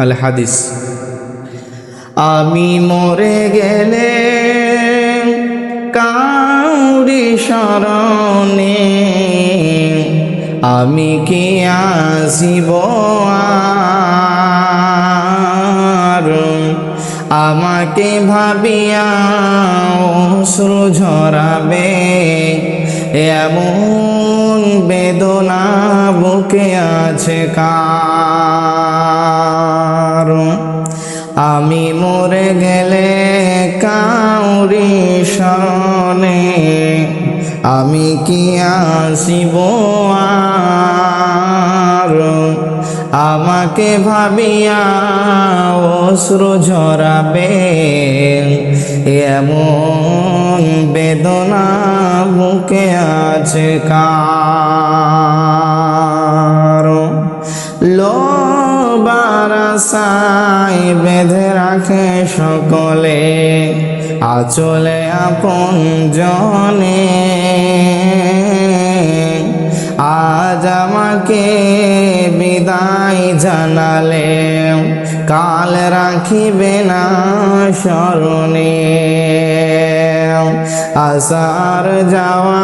আল হাদিস। আমি মরে গেলে কাউরি শরণে আমি কি আসিব আর? আমাকে ভাবিয়া অশ্রু ঝরাবে এমন বেদনা বুকে আছে কার? আমি মরে গেলে কাউরি শরণে আমি কি আসিব আর? আমাকে ভাবিয়া অশ্রু ঝরাবে এমন বেদনা বুকে আছে কার? লোবার আশায় বেঁধে রাখে সকলে আঁচলে আপন জনে, আজ আমাকে বিদায় জানালে কাল রাখিবে না স্মরণে। আসার যাওয়া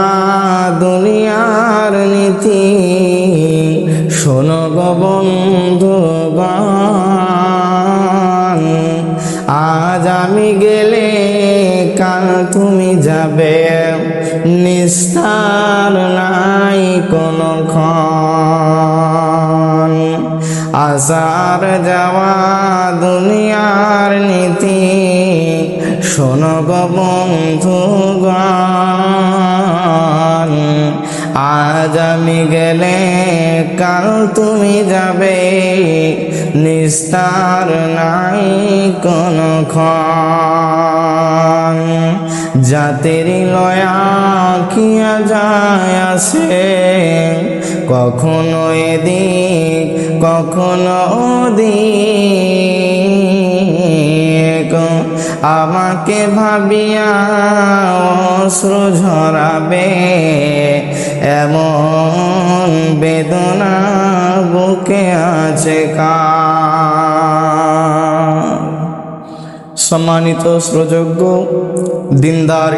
দুনিয়ার নীতি শোনো গো বন্ধুগণ, আজ আমি গেলে কাল তুমি যাবে, নিস্তার নাই কোনো ক্ষণ। আসার যাওয়া দুনিয়ার নীতি শোনো গো বন্ধুগণ, আজ আমি গেলে কাল তুমি যাবে, নিস্তার নাই কোনো ক্ষণ। জাতেরি লয়া কিয়া যায় আসে, কখনো এদিক কখনো ওদিক, আমাকে ভাবিয়া অশ্রু ঝরাবে এমন বেদনা বুকে আছে কার? সম্মানিত শ্রোতযোগ্য দিনদার